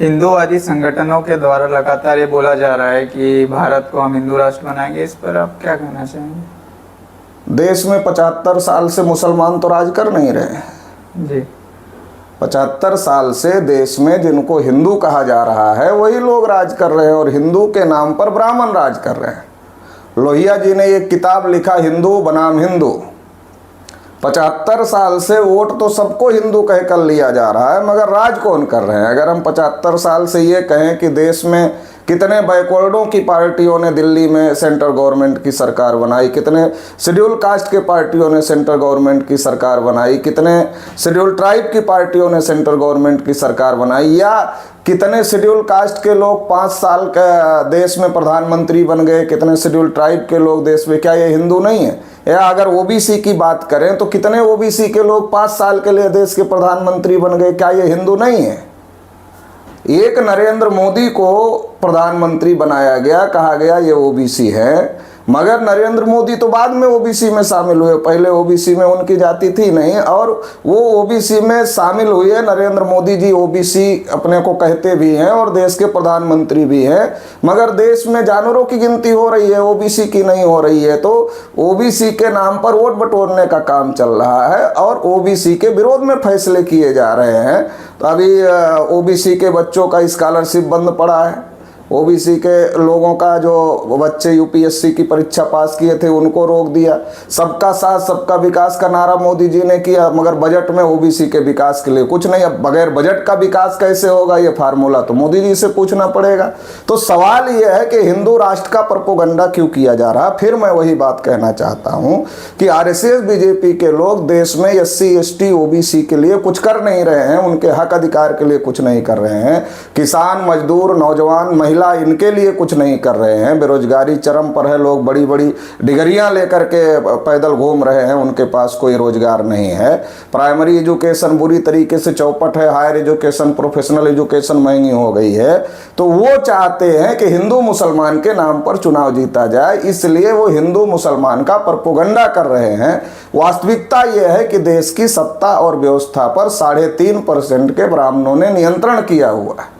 हिंदूवादी संगठनों के द्वारा लगातार ये बोला जा रहा है कि भारत को हम हिंदू राष्ट्र बनाएंगे, इस पर आप क्या कहना चाहेंगे? देश में 75 साल से मुसलमान तो राज कर नहीं रहे हैं जी। 75 साल से देश में जिनको हिंदू कहा जा रहा है वही लोग राज कर रहे हैं, और हिंदू के नाम पर ब्राह्मण राज कर रहे हैं। लोहिया जी ने एक किताब लिखा, हिंदू बनाम हिंदू। 75 साल से वोट तो सबको हिंदू कह कर लिया जा रहा है, मगर राज कौन कर रहे हैं? अगर हम 75 साल से ये कहें कि देश में कितने बैकवर्डों की पार्टियों ने दिल्ली में सेंट्रल गवर्नमेंट की सरकार बनाई, कितने शेड्यूल कास्ट के पार्टियों ने सेंट्रल गवर्नमेंट की सरकार बनाई, कितने शेड्यूल ट्राइब की पार्टियों ने सेंट्रल गवर्नमेंट की सरकार बनाई, या कितने शेड्यूल कास्ट के लोग 5 साल का देश में प्रधानमंत्री बन गए, कितने शेड्यूल ट्राइब के लोग देश में, क्या ये हिंदू नहीं है? या अगर ओबीसी की बात करें तो कितने ओबीसी के लोग 5 साल के लिए देश के प्रधानमंत्री बन गए, क्या ये हिंदू नहीं है? एक नरेंद्र मोदी को प्रधानमंत्री बनाया गया, कहा गया ये ओबीसी है, मगर नरेंद्र मोदी तो बाद में ओबीसी में शामिल हुए, पहले ओबीसी में उनकी जाति थी नहीं, और वो ओबीसी में शामिल हुए। नरेंद्र मोदी जी ओबीसी अपने को कहते भी हैं और देश के प्रधानमंत्री भी हैं, मगर देश में जानवरों की गिनती हो रही है, ओबीसी की नहीं हो रही है। तो ओबीसी के नाम पर वोट बटोरने का काम चल रहा है और ओबीसी के विरोध में फैसले किए जा रहे हैं। तो अभी ओबीसी के बच्चों का स्कॉलरशिप बंद पड़ा है, ओबीसी के लोगों का जो बच्चे यूपीएससी की परीक्षा पास किए थे उनको रोक दिया। सबका साथ सबका विकास का नारा मोदी जी ने किया, मगर बजट में ओबीसी के विकास के लिए कुछ नहीं। अब बगैर बजट का विकास कैसे होगा, ये फार्मूला तो मोदी जी से पूछना पड़ेगा। तो सवाल ये है कि हिंदू राष्ट्र का प्रोपेगेंडा क्यों किया जा रहा है? फिर मैं वही बात कहना चाहता हूँ कि आरएसएस बीजेपी के लोग देश में एससी एसटी ओबीसी के लिए कुछ कर नहीं रहे हैं, उनके हक अधिकार के लिए कुछ नहीं कर रहे हैं। किसान, मजदूर, नौजवान, महिला, इनके लिए कुछ नहीं कर रहे हैं। बेरोजगारी चरम पर है, लोग बड़ी बड़ी डिग्रियां लेकर के पैदल घूम रहे हैं, उनके पास कोई रोजगार नहीं है। प्राइमरी एजुकेशन बुरी तरीके से चौपट है, हायर एजुकेशन, प्रोफेशनल एजुकेशन महंगी हो गई है। तो वो चाहते हैं कि हिंदू मुसलमान के नाम पर चुनाव जीता जाए, इसलिए वो हिंदू मुसलमान का प्रोपेगेंडा कर रहे हैं। वास्तविकता यह है कि देश की सत्ता और व्यवस्था पर 3.5% के ब्राह्मणों ने नियंत्रण किया हुआ है।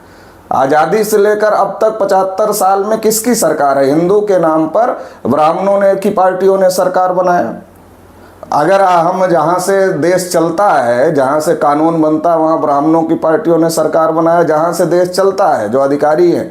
आज़ादी से लेकर अब तक 75 साल में किसकी सरकार है? हिंदू के नाम पर ब्राह्मणों ने की पार्टियों ने सरकार बनाया। अगर हम जहाँ से देश चलता है, जहाँ से कानून बनता है, वहाँ ब्राह्मणों की पार्टियों ने सरकार बनाया। जहाँ से देश चलता है, जो अधिकारी हैं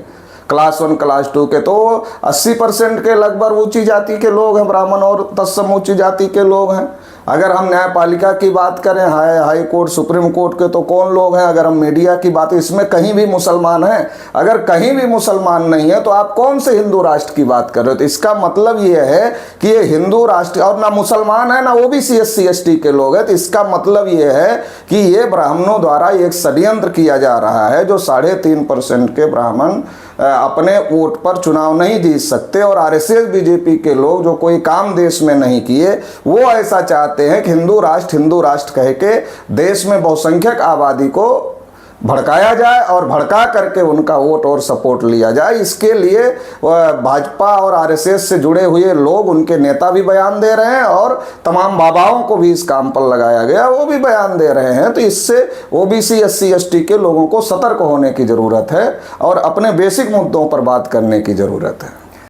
क्लास 1 क्लास 2 के, तो 80% के लगभग ऊंची जाति के लोग हैं, ब्राह्मण और तत्सम ऊंची जाति के लोग हैं। अगर हम न्यायपालिका की बात करें, हाई कोर्ट, सुप्रीम कोर्ट के, तो कौन लोग हैं? अगर हम मीडिया की बात, इसमें कहीं भी मुसलमान हैं? अगर कहीं भी मुसलमान नहीं है तो आप कौन से हिंदू राष्ट्र की बात कर रहे हो? तो इसका मतलब ये है कि ये हिंदू राष्ट्र, और ना मुसलमान है ना ओबीसी एससी एसटी के लोग हैं। तो इसका मतलब ये है कि ये ब्राह्मणों द्वारा एक षड्यंत्र किया जा रहा है, जो 3.5% के ब्राह्मण अपने वोट पर चुनाव नहीं जीत सकते। और आरएसएस बीजेपी के लोग जो कोई काम देश में नहीं किए, वो ऐसा चाहते हैं कि हिंदू राष्ट्र कह के देश में बहुसंख्यक आबादी को भड़काया जाए और भड़का करके उनका वोट और सपोर्ट लिया जाए। इसके लिए भाजपा और आरएसएस से जुड़े हुए लोग, उनके नेता भी बयान दे रहे हैं और तमाम बाबाओं को भी इस काम पर लगाया गया, वो भी बयान दे रहे हैं। तो इससे ओबीसी एससी एसटी के लोगों को सतर्क होने की ज़रूरत है और अपने बेसिक मुद्दों पर बात करने की ज़रूरत है।